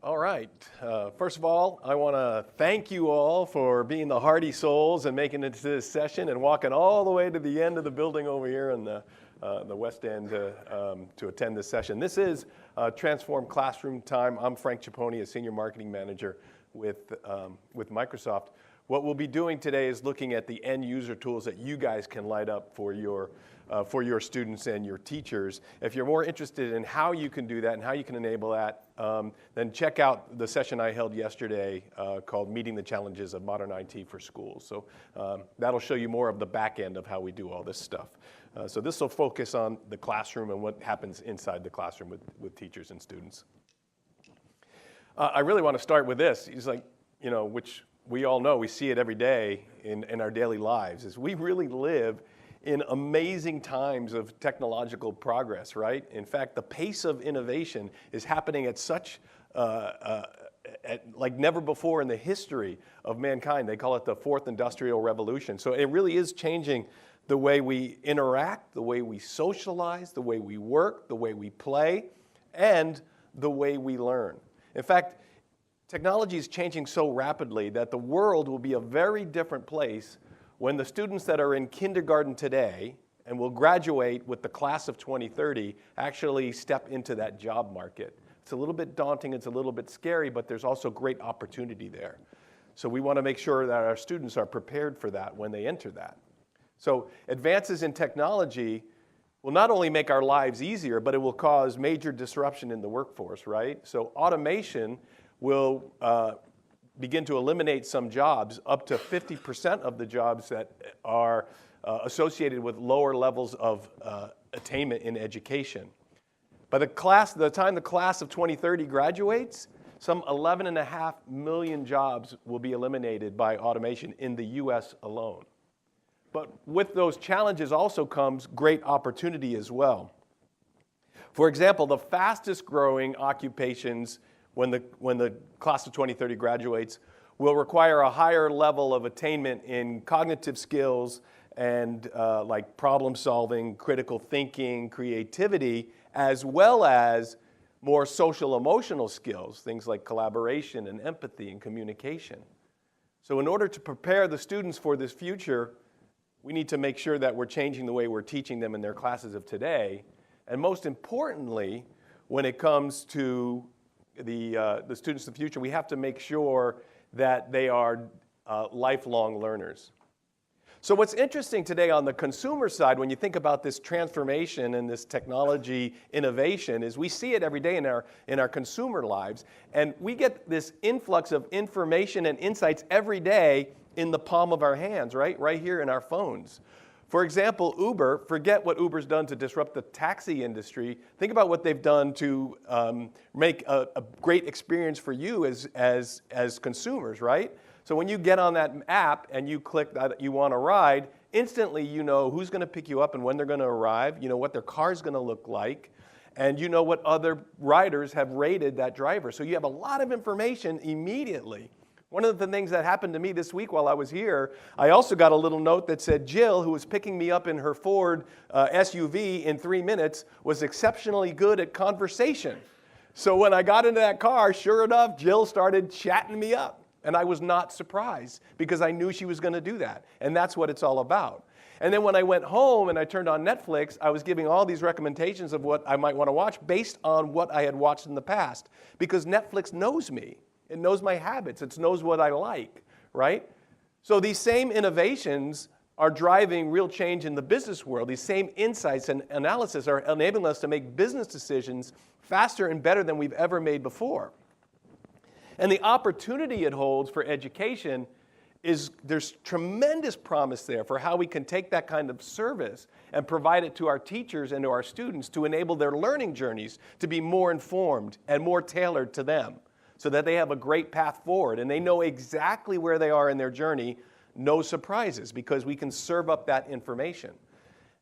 All right. First of all, I want to thank you all for being the hardy souls and making it to this session and walking all the way to the end of the building over here in the West End to attend this session. This is Transform Classroom Time. I'm Frank Cipponi, a Senior Marketing Manager with Microsoft. What we'll be doing today is looking at the end user tools that you guys can light up for your students and your teachers. If you're more interested in how you can do that and how you can enable that, then check out the session I held yesterday called Meeting the Challenges of Modern IT for Schools. So that'll show you more of the back end of how we do all this stuff. So this will focus on the classroom and what happens inside the classroom with teachers and students. I really want to start with this. It's like, which we all know, we see it every day in our daily lives, is we really live in amazing times of technological progress, right? In fact, the pace of innovation is happening at such, like never before in the history of mankind. They call it the fourth industrial revolution. So it really is changing the way we interact, the way we socialize, the way we work, the way we play, and the way we learn. In fact, technology is changing so rapidly that the world will be a very different place when the students that are in kindergarten today and will graduate with the class of 2030 actually step into that job market. It's a little bit daunting, it's a little bit scary, but there's also great opportunity there. So we want to make sure that our students are prepared for that when they enter that. So advances in technology will not only make our lives easier, but it will cause major disruption in the workforce, right? So automation will begin to eliminate some jobs, up to 50% of the jobs that are associated with lower levels of attainment in education. By the time the class of 2030 graduates, some 11.5 million jobs will be eliminated by automation in the US alone. But with those challenges also comes great opportunity as well. For example, the fastest growing occupations when the class of 2030 graduates will require a higher level of attainment in cognitive skills and like problem solving, critical thinking, creativity, as well as more social emotional skills, things like collaboration and empathy and communication. So in order to prepare the students for this future, we need to make sure that we're changing the way we're teaching them in their classes of today. And most importantly, when it comes to the students of the future, we have to make sure that they are lifelong learners. So what's interesting today on the consumer side, when you think about this transformation and this technology innovation, is we see it every day in our consumer lives, and we get this influx of information and insights every day in the palm of our hands, right here in our phones. For example, Uber, forget what Uber's done to disrupt the taxi industry. Think about what they've done to make a great experience for you as consumers, right? So when you get on that app and you click that you want to ride, instantly you know who's going to pick you up and when they're going to arrive, you know what their car's going to look like, and you know what other riders have rated that driver. So you have a lot of information immediately. One of the things that happened to me this week while I was here, I also got a little note that said Jill, who was picking me up in her Ford SUV in 3 minutes, was exceptionally good at conversation. So when I got into that car, sure enough, Jill started chatting me up. And I was not surprised because I knew she was going to do that. And that's what it's all about. And then when I went home and I turned on Netflix, I was giving all these recommendations of what I might want to watch based on what I had watched in the past. Because Netflix knows me. It knows my habits. It knows what I like, right? So these same innovations are driving real change in the business world. These same insights and analysis are enabling us to make business decisions faster and better than we've ever made before. And the opportunity it holds for education is there's tremendous promise there for how we can take that kind of service and provide it to our teachers and to our students to enable their learning journeys to be more informed and more tailored to them so that they have a great path forward and they know exactly where they are in their journey, no surprises, because we can serve up that information.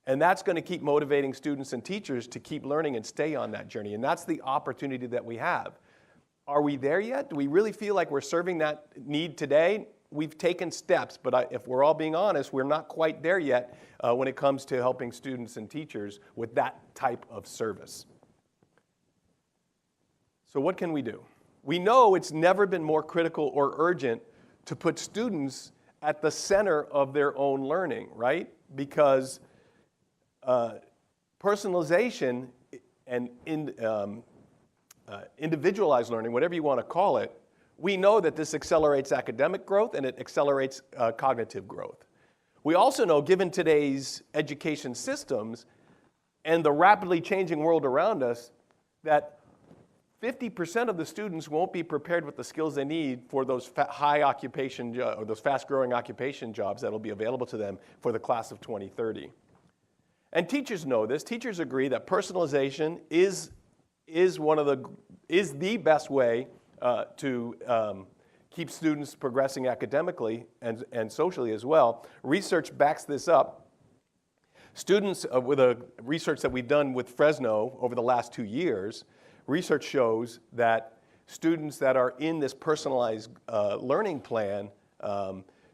And that's going to keep motivating students and teachers to keep learning and stay on that journey. And that's the opportunity that we have. Are we there yet? Do we really feel like we're serving that need today? We've taken steps, but if we're all being honest, we're not quite there yet when it comes to helping students and teachers with that type of service. So what can we do? We know it's never been more critical or urgent to put students at the center of their own learning, right? Because personalization and individualized learning, whatever you want to call it, we know that this accelerates academic growth and it accelerates cognitive growth. We also know, given today's education systems and the rapidly changing world around us, that 50% of the students won't be prepared with the skills they need for those high occupation or those fast-growing occupation jobs that will be available to them for the class of 2030. And teachers know this. Teachers agree that personalization is the best way to keep students progressing academically and socially as well. Research backs this up. Students, with a research that we've done with Fresno over the last 2 years, research shows that students that are in this personalized learning plan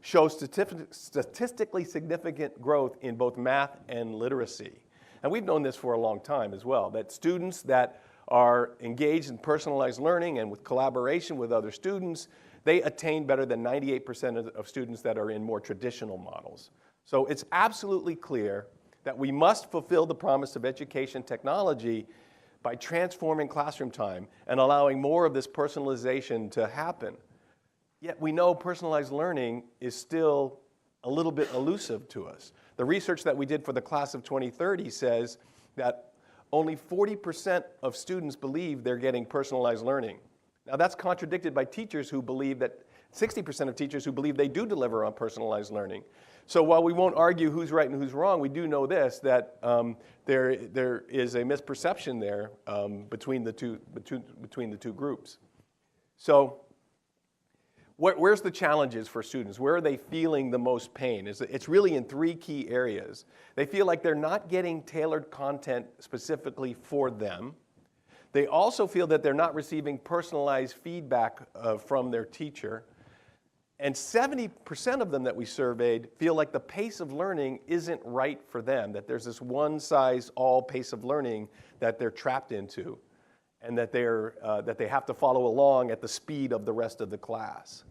show statistically significant growth in both math and literacy. And we've known this for a long time as well, that students that are engaged in personalized learning and with collaboration with other students, they attain better than 98% of students that are in more traditional models. So it's absolutely clear that we must fulfill the promise of education technology by transforming classroom time and allowing more of this personalization to happen. Yet we know personalized learning is still a little bit elusive to us. The research that we did for the class of 2030 says that only 40% of students believe they're getting personalized learning. Now that's contradicted by teachers who believe that 60% of teachers who believe they do deliver on personalized learning. So while we won't argue who's right and who's wrong, we do know this, that there is a misperception there between the two groups. So where's the challenges for students? Where are they feeling the most pain? It's really in 3 key areas. They feel like they're not getting tailored content specifically for them. They also feel that they're not receiving personalized feedback from their teacher. And 70% of them that we surveyed feel like the pace of learning isn't right for them, that there's this one-size-all pace of learning that they're trapped into, and that they have to follow along at the speed of the rest of the class.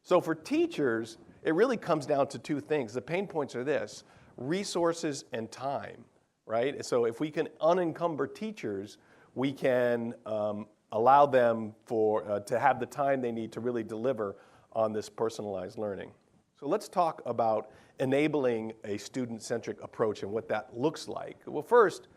So for teachers, it really comes down to 2 things. The pain points are this: resources and time, right? So if we can unencumber teachers, we can allow them to have the time they need to really deliver on this personalized learning. So let's talk about enabling a student-centric approach and what that looks like. Well, first,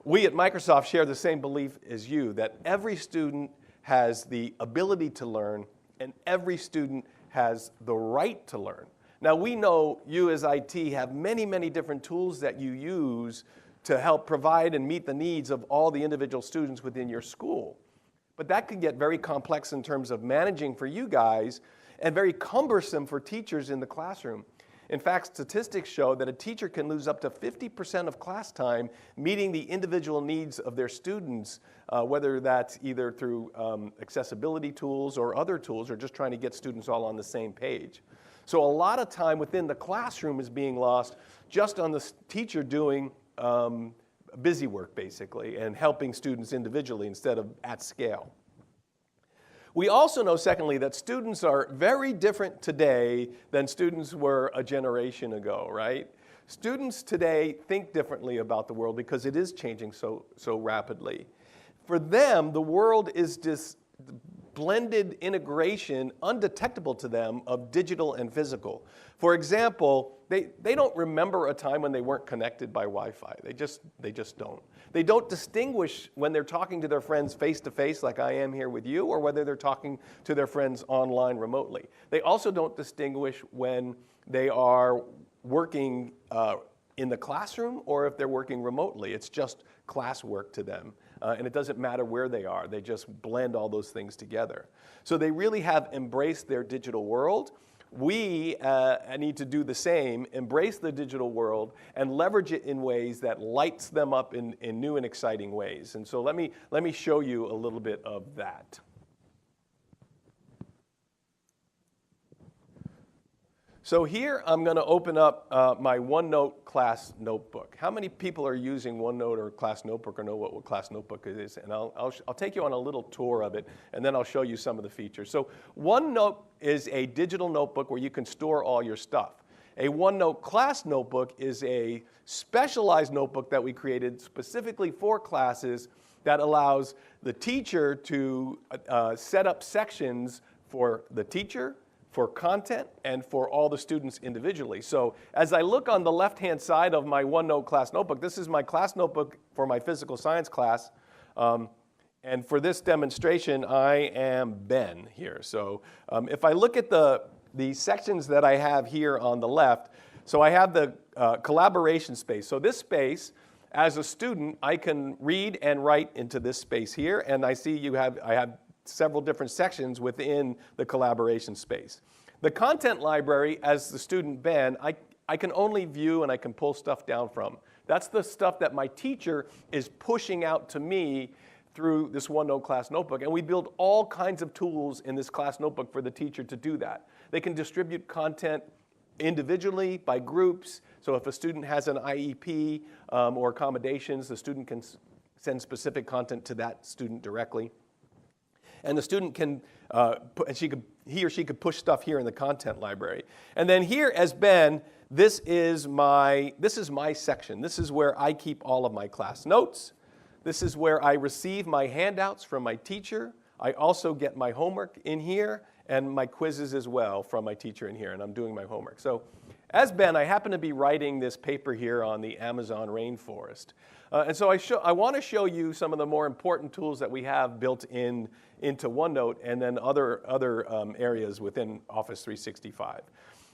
we at Microsoft share the same belief as you, that every student has the ability to learn and every student has the right to learn. Now, we know you as IT have many, many different tools that you use to help provide and meet the needs of all the individual students within your school. But that could get very complex in terms of managing for you guys and very cumbersome for teachers in the classroom. In fact, statistics show that a teacher can lose up to 50% of class time meeting the individual needs of their students, whether that's either through accessibility tools or other tools, or just trying to get students all on the same page. So a lot of time within the classroom is being lost just on the teacher doing busy work, basically, and helping students individually instead of at scale. We also know, secondly, that students are very different today than students were a generation ago, right? Students today think differently about the world because it is changing so rapidly. For them, the world is this blended integration, undetectable to them, of digital and physical. For example, they don't remember a time when they weren't connected by Wi-Fi. They just don't. They don't distinguish when they're talking to their friends face-to-face like I am here with you, or whether they're talking to their friends online remotely. They also don't distinguish when they are working in the classroom or if they're working remotely. It's just classwork to them. And it doesn't matter where they are. They just blend all those things together. So they really have embraced their digital world. We need to do the same, embrace the digital world, and leverage it in ways that lights them up in new and exciting ways. And so let me show you a little bit of that. So here I'm going to open up my OneNote class notebook. How many people are using OneNote or class notebook or know what class notebook is? And I'll take you on a little tour of it, and then I'll show you some of the features. So OneNote is a digital notebook where you can store all your stuff. A OneNote class notebook is a specialized notebook that we created specifically for classes that allows the teacher to set up sections for the teacher, for content, and for all the students individually. So as I look on the left-hand side of my OneNote class notebook, this is my class notebook for my physical science class. And for this demonstration, I am Ben here. So if I look at the sections that I have here on the left, so I have the collaboration space. So this space, as a student, I can read and write into this space here, and I see I have several different sections within the collaboration space. The content library, as the student Ben, I can only view and I can pull stuff down from. That's the stuff that my teacher is pushing out to me through this OneNote class notebook. And we build all kinds of tools in this class notebook for the teacher to do that. They can distribute content individually, by groups. So if a student has an IEP or accommodations, the student can send specific content to that student directly. And the student can, he or she could push stuff here in the content library. And then here as Ben, this is my section. This is where I keep all of my class notes. This is where I receive my handouts from my teacher. I also get my homework in here and my quizzes as well from my teacher in here, and I'm doing my homework. So as Ben, I happen to be writing this paper here on the Amazon rainforest. And so I want to show you some of the more important tools that we have built into OneNote and then other areas within Office 365.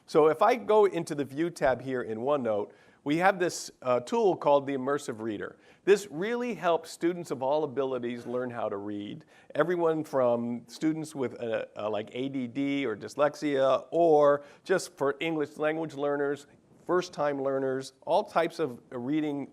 So if I go into the View tab here in OneNote, we have this tool called the Immersive Reader. This really helps students of all abilities learn how to read. Everyone from students with like ADD or dyslexia, or just for English language learners, first-time learners, all types of reading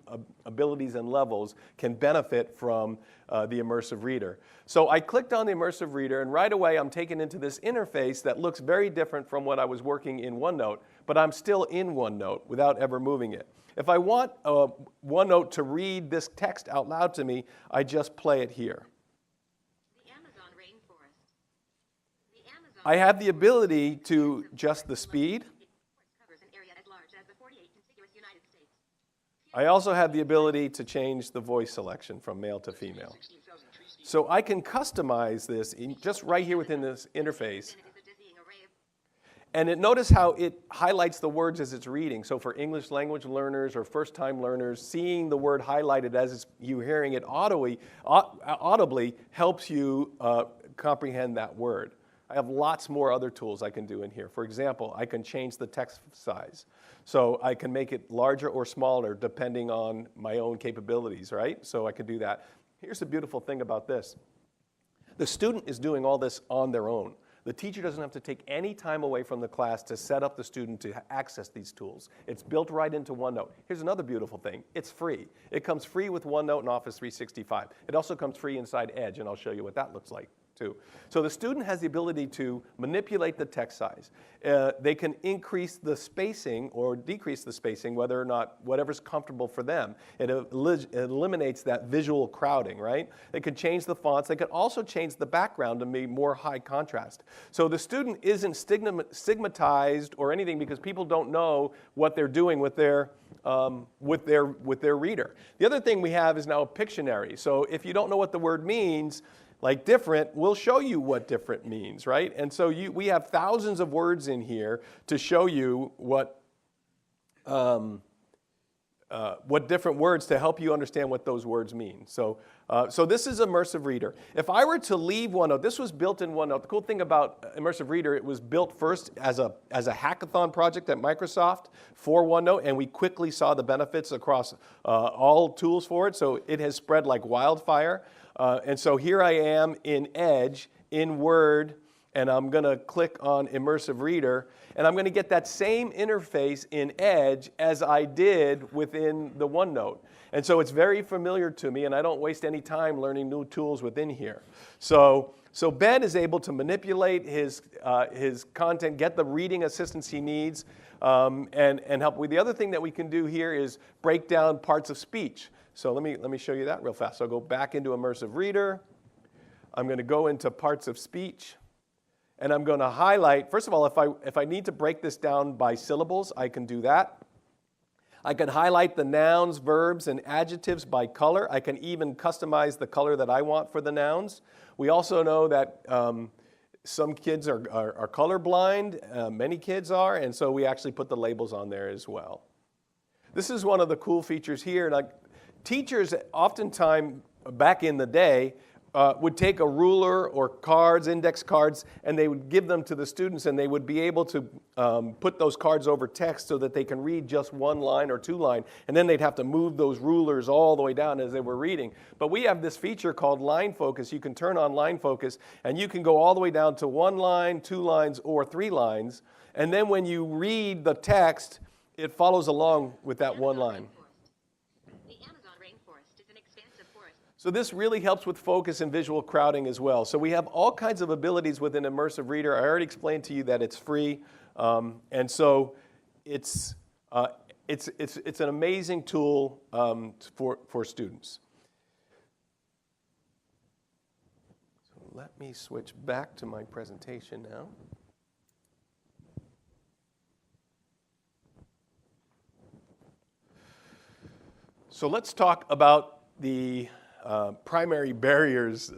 abilities and levels can benefit from the Immersive Reader. So I clicked on the Immersive Reader, and right away I'm taken into this interface that looks very different from what I was working in OneNote, but I'm still in OneNote without ever moving it. If I want OneNote to read this text out loud to me, I just play it here. The Amazon rainforest. The Amazon I have the ability to adjust the speed. covers an area as large as the 48 contiguous United States. I also have the ability to change the voice selection from male to female. So I can customize this just right here within this interface. And it is a dizzying array of And notice how it highlights the words as it's reading. So for English language learners or first-time learners, seeing the word highlighted as you're hearing it audibly helps you comprehend that word. I have lots more other tools I can do in here. For example, I can change the text size. So I can make it larger or smaller depending on my own capabilities, right? So I can do that. Here's the beautiful thing about this. The student is doing all this on their own. The teacher doesn't have to take any time away from the class to set up the student to access these tools. It's built right into OneNote. Here's another beautiful thing. It's free. It comes free with OneNote and Office 365. It also comes free inside Edge, and I'll show you what that looks like too. So the student has the ability to manipulate the text size. They can increase the spacing or decrease the spacing, whether or not whatever's comfortable for them. It eliminates that visual crowding, right? They can change the fonts. They can also change the background to be more high contrast. So the student isn't stigmatized or anything because people don't know what they're doing with their reader. The other thing we have is now a Pictionary. So if you don't know what the word means, like different, we'll show you what different means, right? And so we have thousands of words in here to show you what different words to help you understand what those words mean. So this is Immersive Reader. If I were to leave OneNote, this was built in OneNote. The cool thing about Immersive Reader, it was built first as a hackathon project at Microsoft for OneNote, and we quickly saw the benefits across all tools for it. So it has spread like wildfire. And so here I am in Edge, in Word, and I'm going to click on Immersive Reader, and I'm going to get that same interface in Edge as I did within the OneNote. And so it's very familiar to me, and I don't waste any time learning new tools within here. So Ben is able to manipulate his content, get the reading assistance he needs, and help with. The other thing that we can do here is break down parts of speech. So let me show you that real fast. So I'll go back into Immersive Reader. I'm going to go into parts of speech, and I'm going to highlight. First of all, if I need to break this down by syllables, I can do that. I can highlight the nouns, verbs, and adjectives by color. I can even customize the color that I want for the nouns. We also know that some kids are colorblind. Many kids are, and so we actually put the labels on there as well. This is one of the cool features here. Like, teachers oftentimes back in the day would take a ruler or cards, index cards, and they would give them to the students, and they would be able to put those cards over text so that they can read just one line or two line, and then they'd have to move those rulers all the way down as they were reading. But we have this feature called line focus. You can turn on line focus, and you can go all the way down to 1 line, 2 lines, or 3 lines, and then when you read the text, it follows along with that one line. So this really helps with focus and visual crowding as well. So we have all kinds of abilities within Immersive Reader. I already explained to you that it's free, and so it's an amazing tool for students. So let me switch back to my presentation now. So let's talk about the primary barriers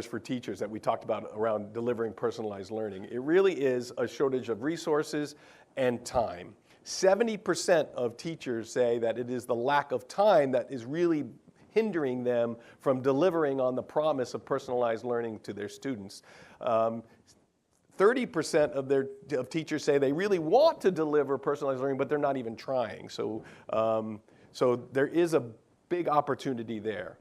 for teachers that we talked about around delivering personalized learning. It really is a shortage of resources and time. 70% of teachers say that it is the lack of time that is really hindering them from delivering on the promise of personalized learning to their students. 30% of teachers say they really want to deliver personalized learning, but they're not even trying. So there is a big opportunity there.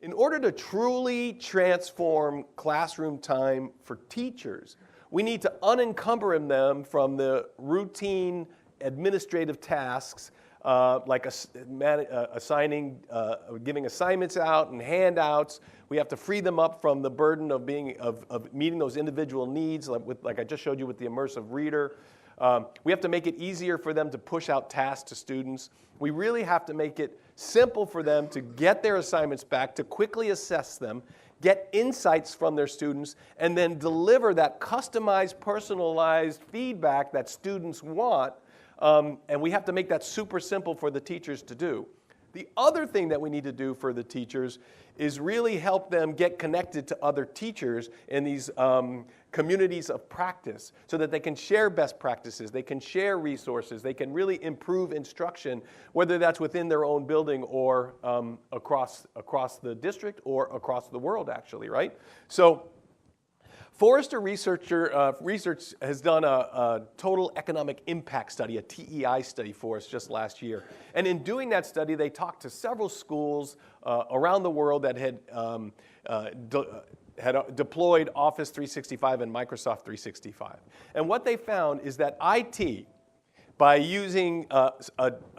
In order to truly transform classroom time for teachers, we need to unencumber them from the routine administrative tasks like assigning, giving assignments out and handouts. We have to free them up from the burden of meeting those individual needs, like I just showed you with the Immersive Reader. We have to make it easier for them to push out tasks to students. We really have to make it simple for them to get their assignments back, to quickly assess them, get insights from their students, and then deliver that customized, personalized feedback that students want. And we have to make that super simple for the teachers to do. The other thing that we need to do for the teachers is really help them get connected to other teachers in these communities of practice so that they can share best practices, they can share resources, they can really improve instruction, whether that's within their own building or across the district or across the world, actually, right? So Forrester Research has done a total economic impact study, a TEI study for us just last year. And in doing that study, they talked to several schools around the world that had deployed Office 365 and Microsoft 365. And what they found is that IT, by using a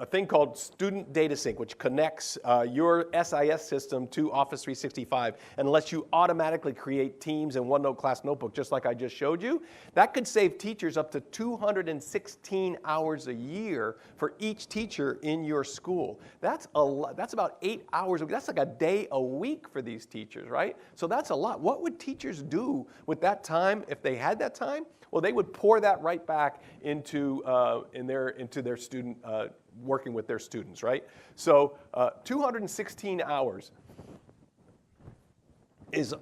thing called Student Data Sync, which connects your SIS system to Office 365 and lets you automatically create teams in OneNote Class Notebook, just like I just showed you, that could save teachers up to 216 hours a year for each teacher in your school. That's a lot. That's about 8 hours. That's like a day a week for these teachers, right? So that's a lot. What would teachers do with that time if they had that time? Well, they would pour that right back into their student, working with their students, right? So 216 hours is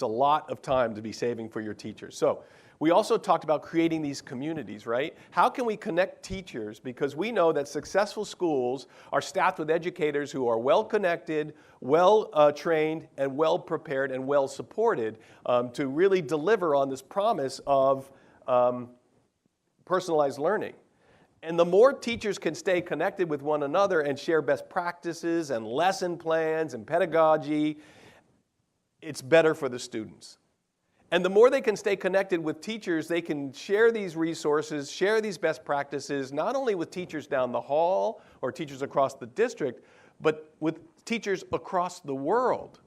a lot of time to be saving for your teachers. So we also talked about creating these communities, right? How can we connect teachers? Because we know that successful schools are staffed with educators who are well-connected, well-trained, and well-prepared and well-supported to really deliver on this promise of personalized learning. And the more teachers can stay connected with one another and share best practices and lesson plans and pedagogy, it's better for the students. And the more they can stay connected with teachers, they can share these resources, share these best practices, not only with teachers down the hall or teachers across the district, but with teachers across the world.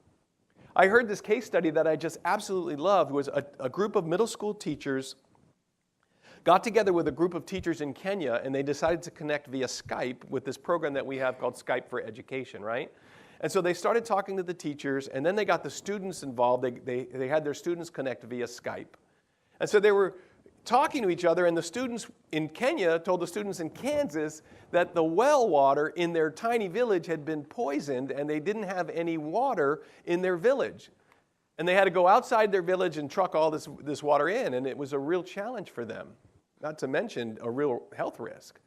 I heard this case study that I just absolutely loved. It was a group of middle school teachers got together with a group of teachers in Kenya, and they decided to connect via Skype with this program that we have called Skype for Education, right? And so they started talking to the teachers, and then they got the students involved. They had their students connect via Skype. And so they were talking to each other, and the students in Kenya told the students in Kansas that the well water in their tiny village had been poisoned, and they didn't have any water in their village. And they had to go outside their village and truck all this water in, and it was a real challenge for them, not to mention a real health risk.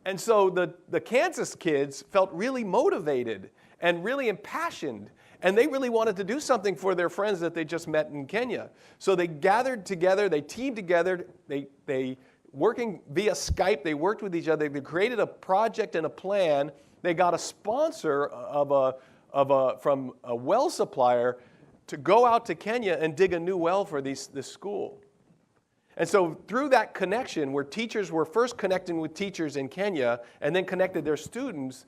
And so the Kansas kids felt really motivated and really impassioned, and they really wanted to do something for their friends that they just met in Kenya. So they gathered together, they teamed together, they working via Skype, they worked with each other, they created a project and a plan. They got a sponsor from a well supplier to go out to Kenya and dig a new well for this school. And so through that connection, where teachers were first connecting with teachers in Kenya and then connected their students,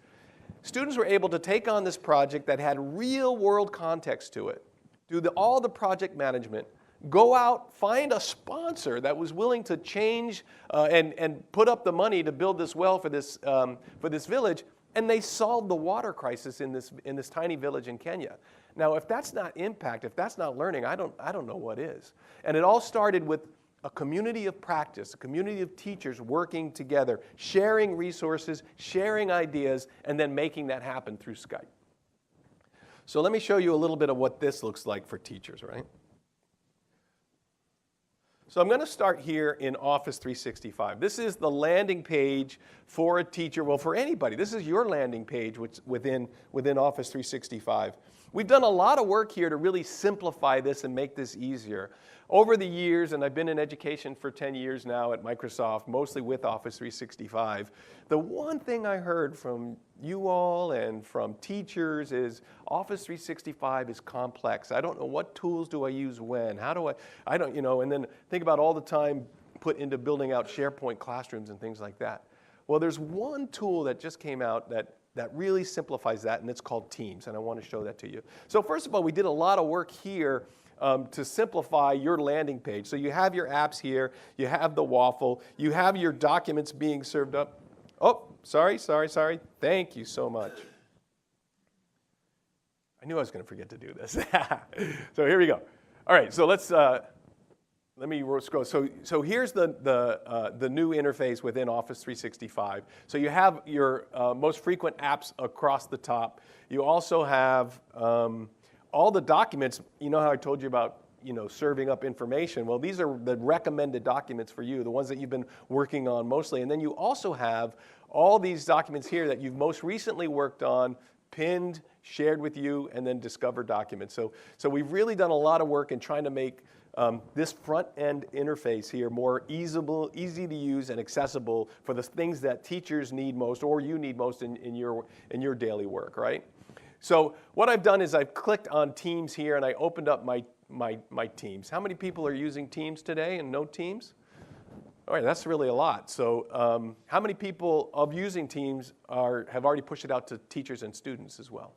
students were able to take on this project that had real world context to it, do all the project management, go out, find a sponsor that was willing to change and put up the money to build this well for this village, and they solved the water crisis in this tiny village in Kenya. Now, if that's not impact, if that's not learning, I don't know what is. And it all started with a community of practice, a community of teachers working together, sharing resources, sharing ideas, and then making that happen through Skype. So let me show you a little bit of what this looks like for teachers, right? So I'm going to start here in Office 365. This is the landing page for a teacher, well, for anybody. This is your landing page within Office 365. We've done a lot of work here to really simplify this and make this easier. Over the years, and I've been in education for 10 years now at Microsoft, mostly with Office 365, the one thing I heard from you all and from teachers is Office 365 is complex. I don't know what tools do I use when, how do I don't, and then think about all the time put into building out SharePoint classrooms and things like that. Well, there's one tool that just came out that really simplifies that, and it's called Teams, and I want to show that to you. So first of all, we did a lot of work here to simplify your landing page. So you have your apps here, you have the waffle, you have your documents being served up. Oh, sorry. Thank you so much. I knew I was going to forget to do this. So here we go. All right, so let me scroll. So here's the new interface within Office 365. So you have your most frequent apps across the top. You also have all the documents. You know how I told you about serving up information? Well, these are the recommended documents for you, the ones that you've been working on mostly. And then you also have all these documents here that you've most recently worked on, pinned, shared with you, and then discovered documents. So we've really done a lot of work in trying to make this front-end interface here more easy to use and accessible for the things that teachers need most or you need most in your daily work, right? So what I've done is I've clicked on Teams here and I opened up my Teams. How many people are using Teams today and no Teams? All right, that's really a lot. So how many people of using Teams have already pushed it out to teachers and students as well?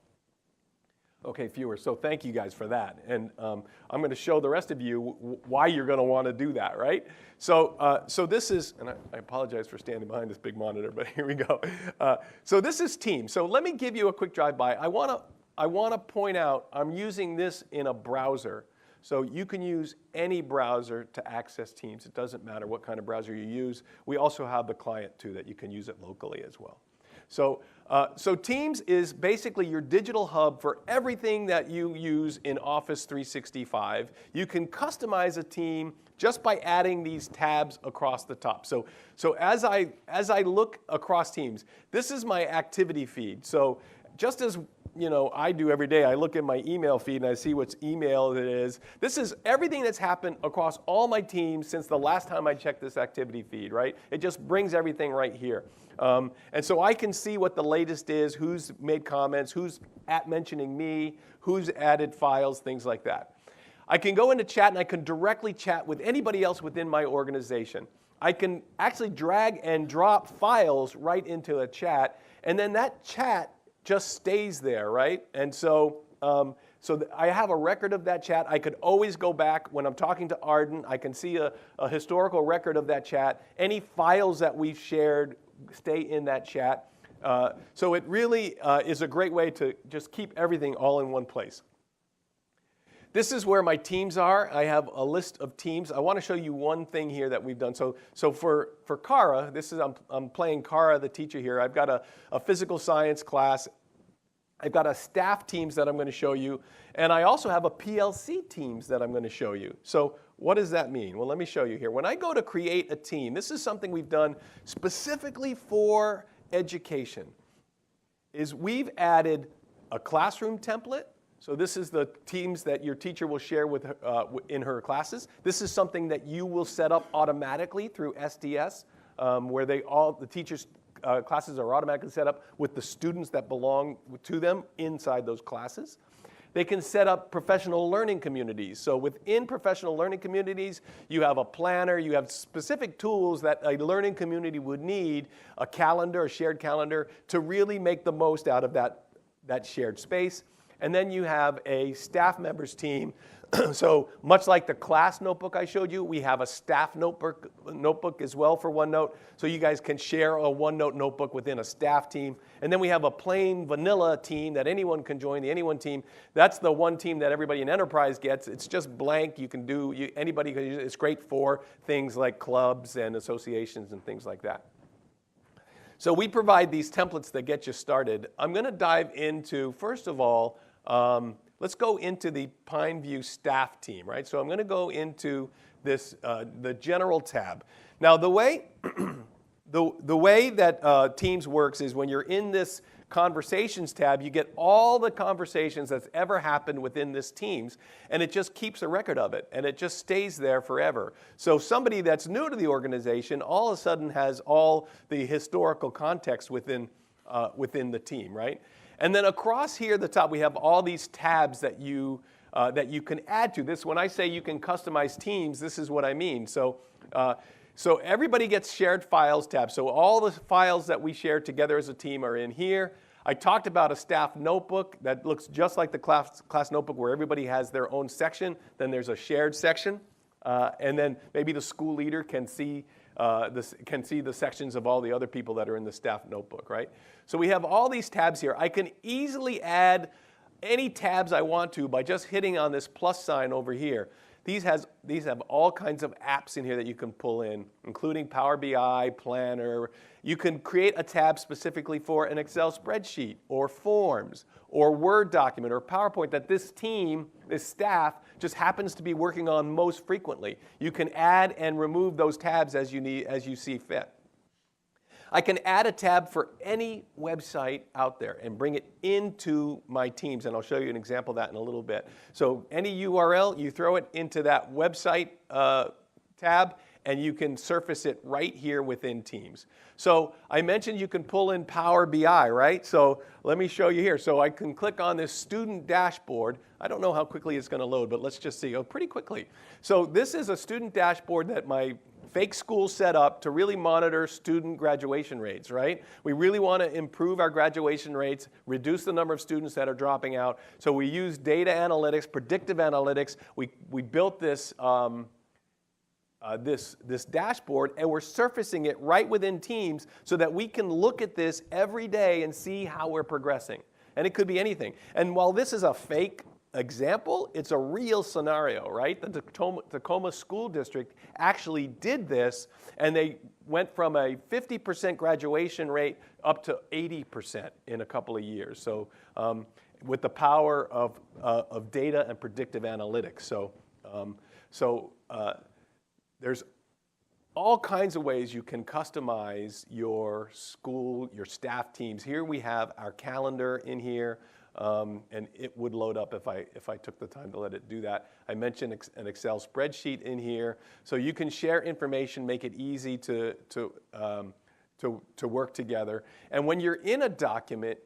Okay, fewer. So thank you guys for that. And I'm going to show the rest of you why you're going to want to do that, right? So this is, and I apologize for standing behind this big monitor, but here we go. So this is Teams. So let me give you a quick drive-by. I want to point out I'm using this in a browser. So you can use any browser to access Teams. It doesn't matter what kind of browser you use. We also have the client, too, that you can use it locally as well. So Teams is basically your digital hub for everything that you use in Office 365. You can customize a team just by adding these tabs across the top. So as I look across Teams, this is my activity feed. So just as I do every day, I look at my email feed and I see what's email it is. This is everything that's happened across all my teams since the last time I checked this activity feed, right? It just brings everything right here. And so I can see what the latest is, who's made comments, who's mentioning me, who's added files, things like that. I can go into chat and I can directly chat with anybody else within my organization. I can actually drag and drop files right into a chat, and then that chat just stays there, right? And so, I have a record of that chat. I could always go back when I'm talking to Arden. I can see a historical record of that chat. Any files that we've shared stay in that chat. So it really is a great way to just keep everything all in one place. This is where my teams are. I have a list of teams. I want to show you one thing here that we've done. So for Kara, I'm playing Kara, the teacher here. I've got a physical science class. I've got a staff teams that I'm going to show you. And I also have a PLC teams that I'm going to show you. So what does that mean? Well, let me show you here. When I go to create a team, this is something we've done specifically for education, is we've added a classroom template. So this is the teams that your teacher will share with in her classes. This is something that you will set up automatically through SDS, where the teachers' classes are automatically set up with the students that belong to them inside those classes. They can set up professional learning communities. So within professional learning communities, you have a planner, you have specific tools that a learning community would need, a calendar, a shared calendar, to really make the most out of that shared space. And then you have a staff members team. So much like the class notebook I showed you, we have a staff notebook as well for OneNote. So you guys can share a OneNote notebook within a staff team. And then we have a plain vanilla team that anyone can join, the Anyone team. That's the one team that everybody in Enterprise gets. It's just blank. You can do, anybody can use it. It's great for things like clubs and associations and things like that. So we provide these templates that get you started. I'm going to dive into, first of all, let's go into the Pineview staff team, right? So I'm going to go into this, the general tab. Now the way, the way that Teams works is when you're in this conversations tab, you get all the conversations that's ever happened within this Teams, and it just keeps a record of it, and it just stays there forever. So somebody that's new to the organization all of a sudden has all the historical context within the team, right? And then across here at the top, we have all these tabs that you can add to this. When I say you can customize teams, this is what I mean. So everybody gets shared files tab. So all the files that we share together as a team are in here. I talked about a staff notebook that looks just like the class notebook where everybody has their own section. Then there's a shared section. And then maybe the school leader can see the sections of all the other people that are in the staff notebook, right? So we have all these tabs here. I can easily add any tabs I want to by just hitting on this plus sign over here. These have all kinds of apps in here that you can pull in, including Power BI, Planner. You can create a tab specifically for an Excel spreadsheet or forms or Word document or PowerPoint that this team, this staff, just happens to be working on most frequently. You can add and remove those tabs as you see fit. I can add a tab for any website out there and bring it into my Teams, and I'll show you an example of that in a little bit. So any URL, you throw it into that website tab, and you can surface it right here within Teams. So I mentioned you can pull in Power BI, right? So let me show you here. So I can click on this student dashboard. I don't know how quickly it's going to load, but let's just see. Oh, pretty quickly. So this is a student dashboard that my fake school set up to really monitor student graduation rates, right? We really want to improve our graduation rates, reduce the number of students that are dropping out. So we use data analytics, predictive analytics. We built this this dashboard, and we're surfacing it right within Teams so that we can look at this every day and see how we're progressing. And it could be anything. And while this is a fake example, it's a real scenario, right? The Tacoma School District actually did this, and they went from a 50% graduation rate up to 80% in a couple of years. So with the power of data and predictive analytics. So there's all kinds of ways you can customize your school, your staff teams. Here we have our calendar in here. And it would load up if I took the time to let it do that. I mentioned an Excel spreadsheet in here, so you can share information, make it easy to work together. And when you're in a document,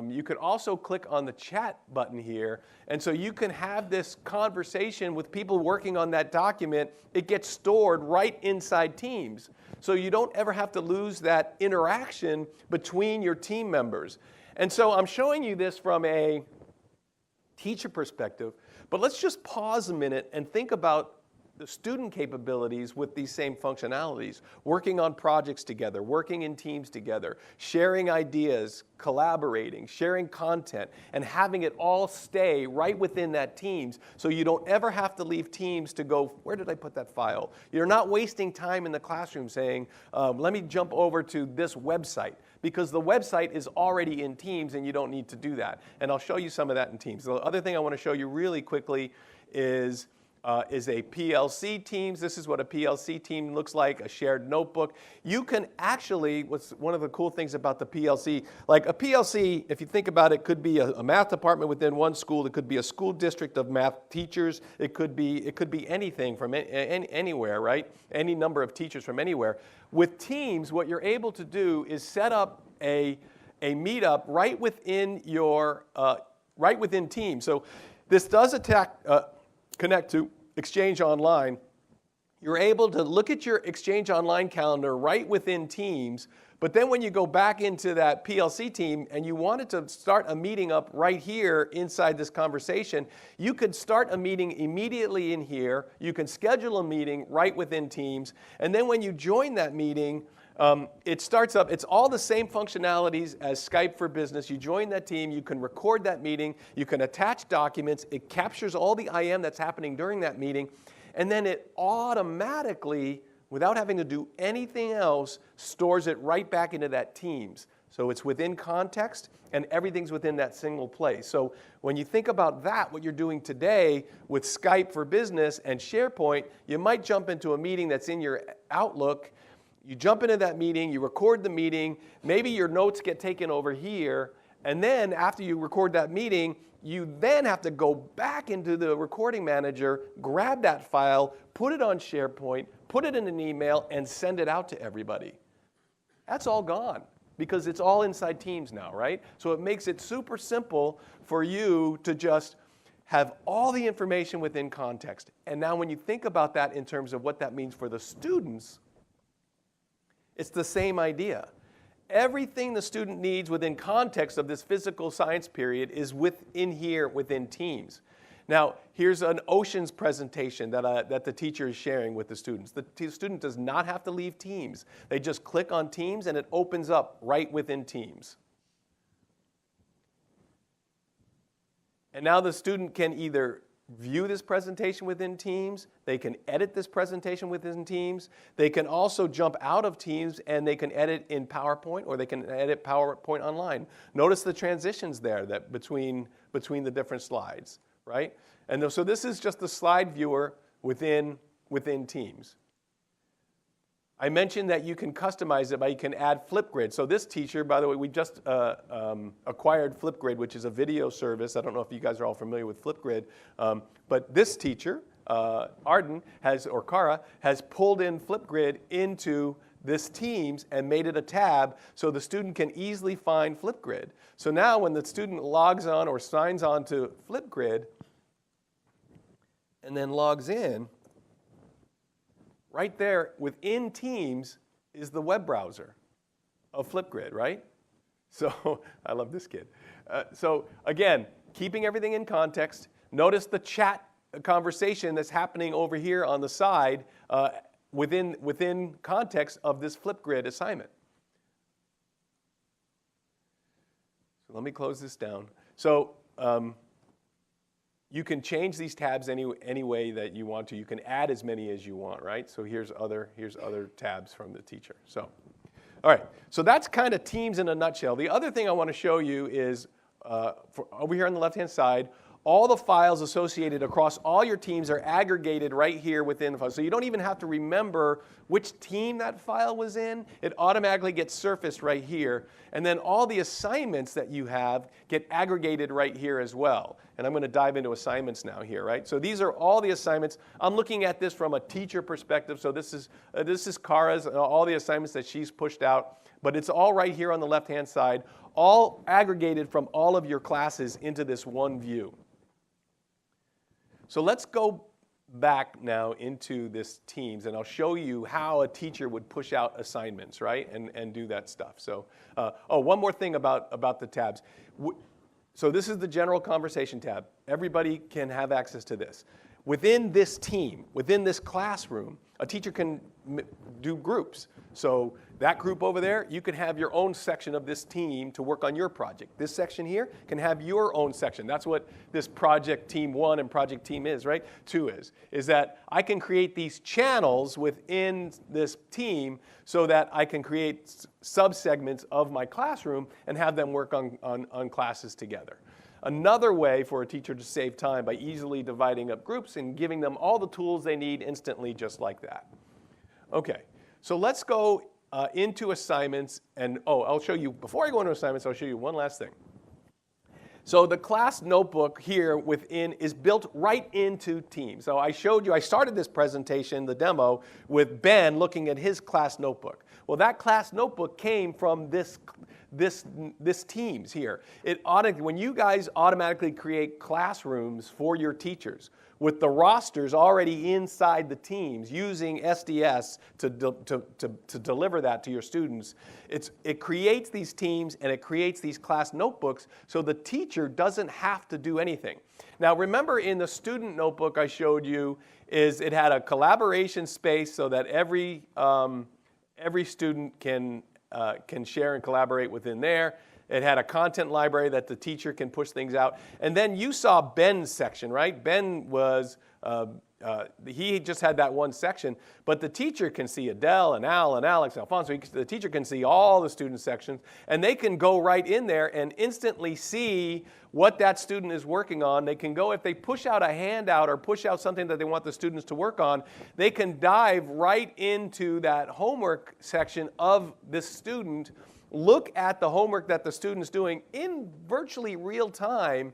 you could also click on the chat button here, and so you can have this conversation with people working on that document. It gets stored right inside Teams, so you don't ever have to lose that interaction between your team members. And so I'm showing you this from a teacher perspective, but let's just pause a minute and think about the student capabilities with these same functionalities, working on projects together, working in teams together, sharing ideas, collaborating, sharing content, and having it all stay right within that Teams so you don't ever have to leave Teams to go, where did I put that file? You're not wasting time in the classroom saying, let me jump over to this website, because the website is already in Teams and you don't need to do that. And I'll show you some of that in Teams. The other thing I want to show you really quickly is a PLC Teams. This is what a PLC team looks like, a shared notebook. You can actually, what's one of the cool things about the PLC, like a PLC, if you think about it, could be a math department within one school. It could be a school district of math teachers. It could be anything from anywhere, right? Any number of teachers from anywhere. With Teams, what you're able to do is set up a meetup right within your, right within Teams. So this does connect to Exchange Online. You're able to look at your Exchange Online calendar right within Teams, but then when you go back into that PLC team and you wanted to start a meeting up right here inside this conversation, you could start a meeting immediately in here. You can schedule a meeting right within Teams, and then when you join that meeting, it starts up. It's all the same functionalities as Skype for Business. You join that team, you can record that meeting, you can attach documents, it captures all the IM that's happening during that meeting, and then it automatically, without having to do anything else, stores it right back into that Teams. So it's within context and everything's within that single place. So when you think about that, what you're doing today with Skype for Business and SharePoint, you might jump into a meeting that's in your Outlook. You jump into that meeting, you record the meeting, maybe your notes get taken over here, and then after you record that meeting, you then have to go back into the recording manager, grab that file, put it on SharePoint, put it in an email, and send it out to everybody. That's all gone because it's all inside Teams now, right? So it makes it super simple for you to just have all the information within context. And now when you think about that in terms of what that means for the students, it's the same idea. Everything the student needs within context of this physical science period is within here, within Teams. Now, here's an oceans presentation that the teacher is sharing with the students. The student does not have to leave Teams. They just click on Teams and it opens up right within Teams. And now the student can either view this presentation within Teams, they can edit this presentation within Teams, they can also jump out of Teams and they can edit in PowerPoint or they can edit PowerPoint online. Notice the transitions there that between the different slides, right? And so this is just the slide viewer within Teams. I mentioned that you can customize it you can add Flipgrid. So this teacher, by the way, we just acquired Flipgrid, which is a video service. I don't know if you guys are all familiar with Flipgrid, but this teacher, Arden, Cara, has pulled in Flipgrid into this Teams and made it a tab so the student can easily find Flipgrid. So now when the student logs on or signs on to Flipgrid and then logs in, right there within Teams is the web browser of Flipgrid, right? So I love this kid. So again, keeping everything in context. Notice the chat conversation that's happening over here on the side within context of this Flipgrid assignment. So let me close this down. So you can change these tabs any way that you want to. You can add as many as you want, right? So here's other tabs from the teacher. So, all right. So that's kind of Teams in a nutshell. The other thing I want to show you is over here on the left-hand side, all the files associated across all your teams are aggregated right here within the file. So you don't even have to remember which team that file was in. It automatically gets surfaced right here. And then all the assignments that you have get aggregated right here as well. And I'm going to dive into assignments now here, right? So these are all the assignments. I'm looking at this from a teacher perspective. So this is Cara's, all the assignments that she's pushed out. But it's all right here on the left-hand side, all aggregated from all of your classes into this one view. So let's go back now into this Teams, and I'll show you how a teacher would push out assignments, right, and do that stuff. So, one more thing about the tabs. So this is the general conversation tab. Everybody can have access to this. Within this team, within this classroom, a teacher can do groups. So that group over there, you can have your own section of this team to work on your project. This section here can have your own section. That's what this project team 1 and project team is, right? 2 is that I can create these channels within this team so that I can create subsegments of my classroom and have them work on classes together. Another way for a teacher to save time by easily dividing up groups and giving them all the tools they need instantly, just like that. Okay, so let's go into assignments, and I'll show you, before I go into assignments, I'll show you one last thing. So the class notebook here within is built right into Teams. So I showed you, I started this presentation, the demo, with Ben looking at his class notebook. Well, that class notebook came from this Teams here. When you guys automatically create classrooms for your teachers with the rosters already inside the Teams using SDS to deliver that to your students, it creates these teams and it creates these class notebooks so the teacher doesn't have to do anything. Now remember, in the student notebook I showed you, it had a collaboration space so that every student can share and collaborate within there. It had a content library that the teacher can push things out. And then you saw Ben's section, right? Ben was, he just had that one section, but the teacher can see Adele and Al and Alex and Alfonso. The teacher can see all the student sections, and they can go right in there and instantly see what that student is working on. They can go, if they push out a handout or push out something that they want the students to work on, they can dive right into that homework section of this student, look at the homework that the student's doing in virtually real time,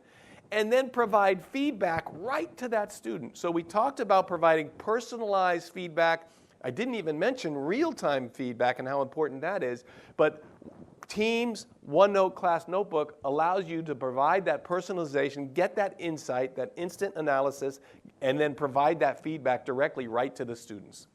and then provide feedback right to that student. So we talked about providing personalized feedback. I didn't even mention real-time feedback and how important that is, but Teams OneNote Class Notebook allows you to provide that personalization, get that insight, that instant analysis, and then provide that feedback directly right to the students.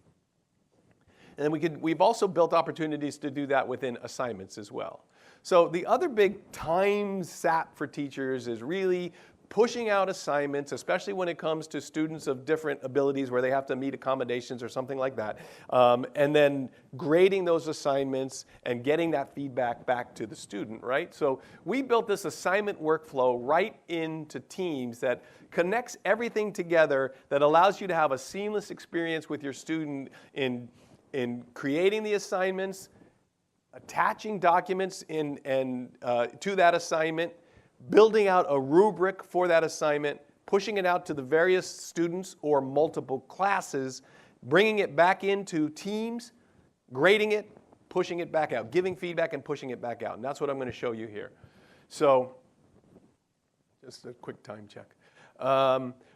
And then we've also built opportunities to do that within assignments as well. So the other big time sap for teachers is really pushing out assignments, especially when it comes to students of different abilities where they have to meet accommodations or something like that, and then grading those assignments and getting that feedback back to the student, right? So we built this assignment workflow right into Teams that connects everything together, that allows you to have a seamless experience with your student in creating the assignments, attaching documents to that assignment, building out a rubric for that assignment, pushing it out to the various students or multiple classes, bringing it back into Teams, grading it, pushing it back out, giving feedback and pushing it back out. And that's what I'm going to show you here. So just a quick time check.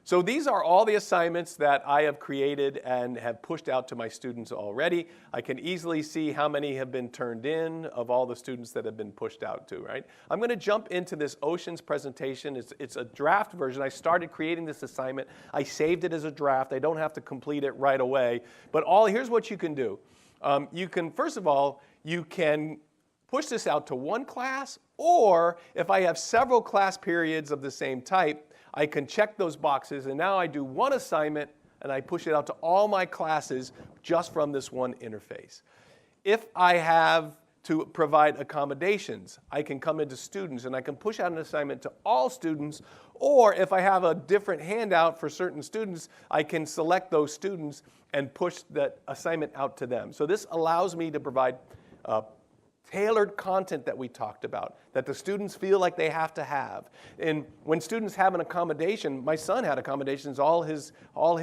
So these are all the assignments that I have created and have pushed out to my students already. I can easily see how many have been turned in of all the students that have been pushed out to, right? I'm going to jump into this Oceans presentation. It's a draft version. I started creating this assignment. I saved it as a draft. I don't have to complete it right away. But here's what you can do. You can, first of all, you can push this out to one class, or if I have several class periods of the same type, I can check those boxes, and now I do one assignment, and I push it out to all my classes just from this one interface. If I have to provide accommodations, I can come into students, and I can push out an assignment to all students, or if I have a different handout for certain students, I can select those students and push that assignment out to them. So this allows me to provide tailored content that we talked about, that the students feel like they have to have. And when students have an accommodation, my son had accommodations all his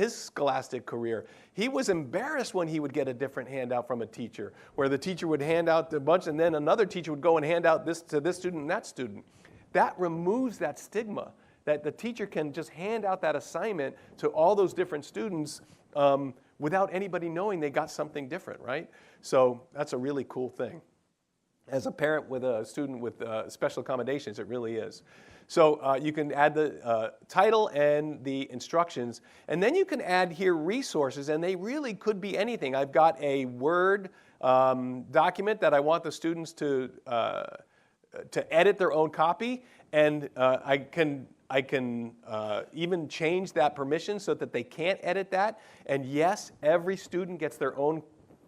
scholastic career. He was embarrassed when he would get a different handout from a teacher, where the teacher would hand out a bunch and then another teacher would go and hand out this to this student and that student. That removes that stigma, that the teacher can just hand out that assignment to all those different students without anybody knowing they got something different, right? So that's a really cool thing. as a parent with a student with special accommodations, it really is. So you can add the title and the instructions, and then you can add here resources, and they really could be anything. I've got a Word document that I want the students to edit their own copy, and I can even change that permission so that they can't edit that. And yes, every student gets their own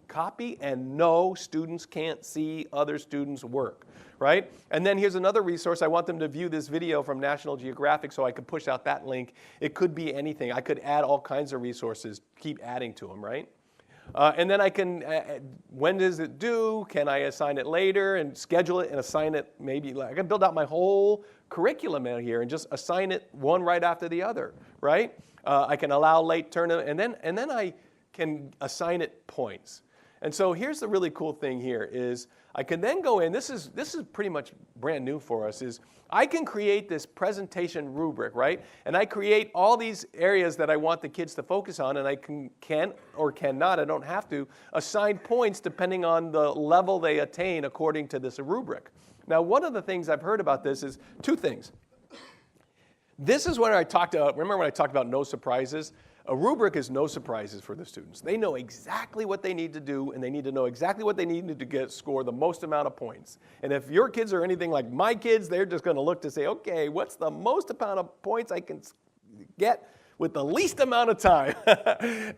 copy, and no, students can't see other students' work, right? And then here's another resource. I want them to view this video from National Geographic, so I could push out that link. It could be anything. I could add all kinds of resources, keep adding to them, right? And then I can, when does it due? Can I assign it later and schedule it and assign it maybe, I can build out my whole curriculum out here and just assign it one right after the other, right? I can allow late turn, and then I can assign it points. And so here's the really cool thing here is I can then go in, this is pretty much brand new for us, is I can create this presentation rubric, right? And I create all these areas that I want the kids to focus on, and I can or cannot, I don't have to, assign points depending on the level they attain according to this rubric. Now, one of the things I've heard about this is two things. This is when remember when I talked about no surprises? A rubric is no surprises for the students. They know exactly what they need to do, and they need to know exactly what they need to score the most amount of points. And if your kids are anything like my kids, they're just going to look to say, okay, what's the most amount of points I can get with the least amount of time?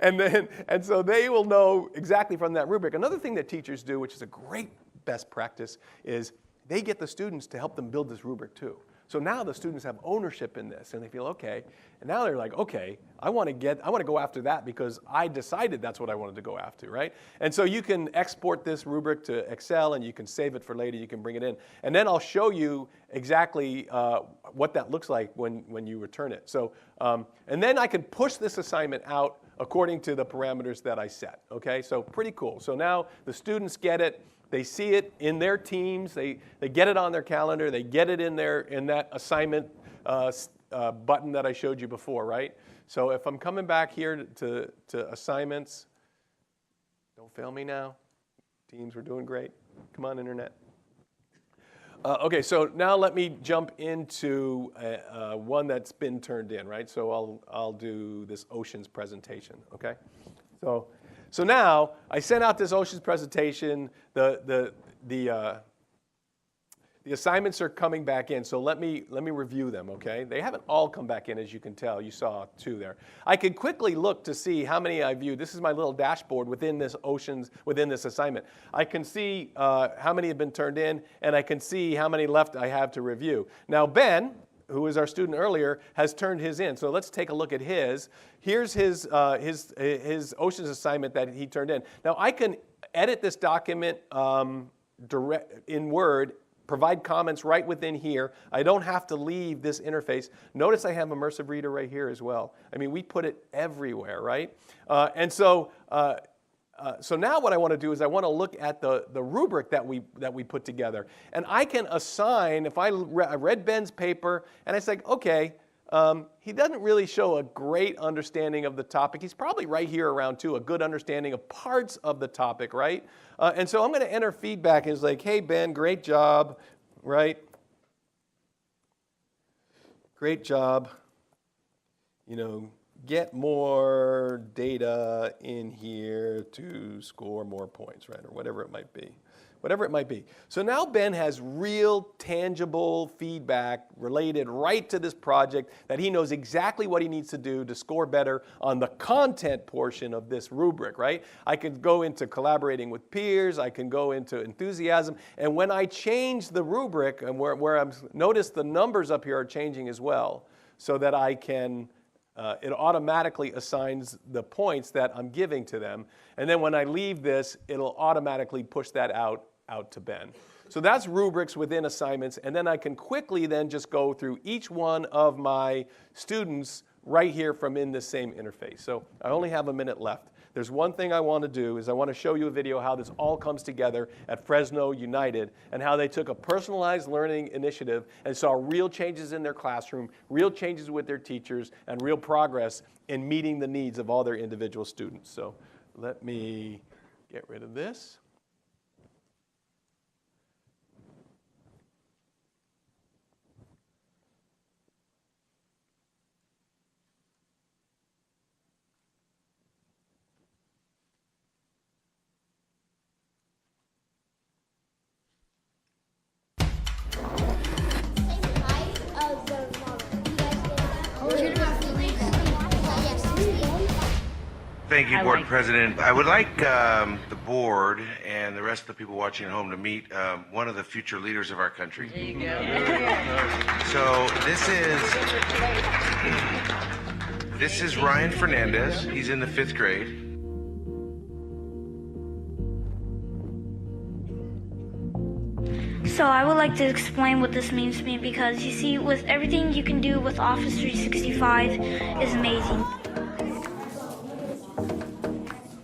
and so they will know exactly from that rubric. Another thing that teachers do, which is a great best practice, is they get the students to help them build this rubric too. So now the students have ownership in this, and they feel, okay, and now they're like, okay, I want to go after that because I decided that's what I wanted to go after, right? And so you can export this rubric to Excel, and you can save it for later, you can bring it in. And then I'll show you exactly what that looks like when you return it. So, and then I can push this assignment out according to the parameters that I set, okay? So pretty cool. So now the students get it. They see it in their teams. They get it on their calendar. They get it in that assignment button that I showed you before, right? So if I'm coming back here to assignments, don't fail me now. Teams, we're doing great. Come on, Internet. Okay, so now let me jump into one that's been turned in, right? So I'll do this oceans presentation, okay? So now I sent out this oceans presentation. The assignments are coming back in. So let me review them. Okay, they haven't all come back in, as you can tell. You saw two there. I can quickly look to see how many I viewed. This is my little dashboard within this assignment. I can see how many have been turned in, and I can see how many left I have to review. Now Ben, who was our student earlier, has turned his in. So let's take a look at his. Here's his oceans assignment that he turned in. Now I can edit this document in Word, provide comments right within here. I don't have to leave this interface. Notice I have Immersive Reader right here as well. I mean, we put it everywhere, right? So now what I want to do is I want to look at the rubric that we put together. And I can assign, if I read Ben's paper, and it's like, okay, he doesn't really show a great understanding of the topic. He's probably right here around too, a good understanding of parts of the topic, right? And so I'm going to enter feedback. It's like, hey, Ben, great job, right? Great job. You know, get more data in here to score more points, right? Or whatever it might be. Whatever it might be. So now Ben has real tangible feedback related right to this project that he knows exactly what he needs to do to score better on the content portion of this rubric, right? I can go into collaborating with peers, I can go into enthusiasm, and when I change the rubric, and where I'm, notice the numbers up here are changing as well, so that I can it automatically assigns the points that I'm giving to them. And then when I leave this, it'll automatically push that out to Ben. So that's rubrics within assignments. And then I can quickly then just go through each one of my students right here from in this same interface. So I only have a minute left. There's one thing I want to do is I want to show you a video how this all comes together at Fresno United and how they took a personalized learning initiative and saw real changes in their classroom, real changes with their teachers, and real progress in meeting the needs of all their individual students. So let me get rid of this. Thank you, I Board like it. President. I would like the board and the rest of the people watching at home to meet one of the future leaders of our country. There you go. So this is Ryan Fernandez. He's in the 5th grade. So I would like to explain what this means to me because you see, with everything you can do with Office 365 is amazing.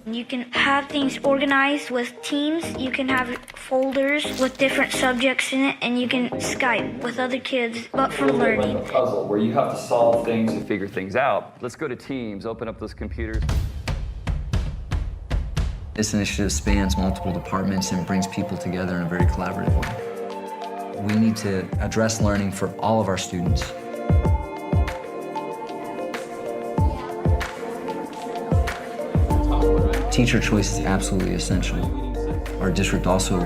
You can have things organized with Teams, you can have folders with different subjects in it, and you can Skype with other kids, but for learning. Like a puzzle where you have to solve things and figure things out. Let's go to Teams, open up those computers. This initiative spans multiple departments and brings people together in a very collaborative way. We need to address learning for all of our students. Teacher choice is absolutely essential. Our district also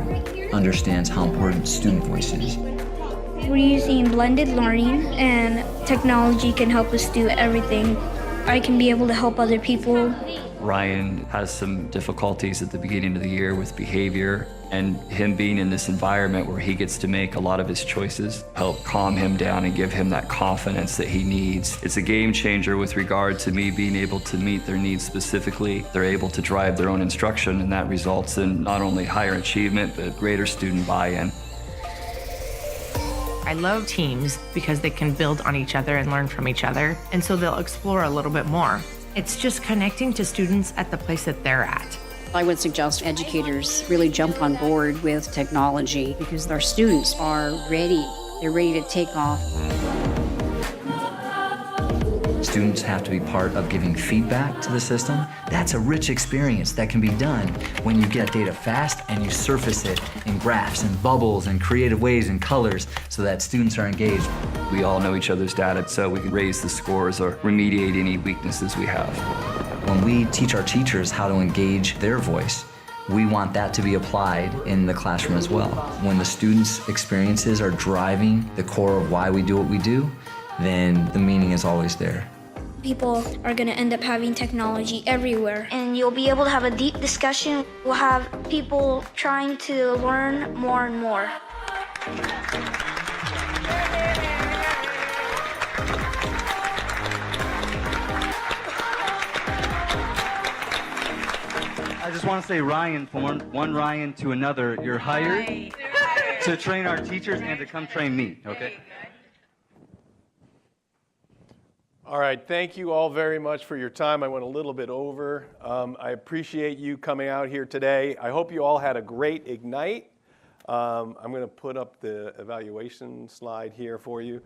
understands how important student voice is. We're using blended learning, and technology can help us do everything. I can be able to help other people. Ryan has some difficulties at the beginning of the year with behavior, and him being in this environment where he gets to make a lot of his choices help calm him down and give him that confidence that he needs. It's a game changer with regard to me being able to meet their needs specifically. They're able to drive their own instruction, and that results in not only higher achievement, but greater student buy-in. I love teams because they can build on each other and learn from each other, and so they'll explore a little bit more. It's just connecting to students at the place that they're at. I would suggest educators really jump on board with technology because our students are ready. They're ready to take off. Students have to be part of giving feedback to the system. That's a rich experience that can be done when you get data fast and you surface it in graphs and bubbles and creative ways and colors so that students are engaged. We all know each other's data, so we can raise the scores or remediate any weaknesses we have. When we teach our teachers how to engage their voice, we want that to be applied in the classroom as well. When the students' experiences are driving the core of why we do what we do, then the meaning is always there. People are going to end up having technology everywhere, and you'll be able to have a deep discussion. We'll have people trying to learn more and more. I just want to say, Ryan, from one Ryan to another, you're hired to train our teachers and to come train me, okay? All right, thank you all very much for your time. I went a little bit over. I appreciate you coming out here today. I hope you all had a great Ignite. I'm going to put up the evaluation slide here for you.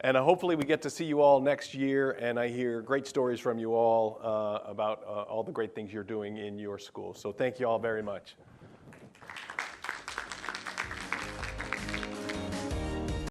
And hopefully we get to see you all next year, and I hear great stories from you all about all the great things you're doing in your school. So thank you all very much.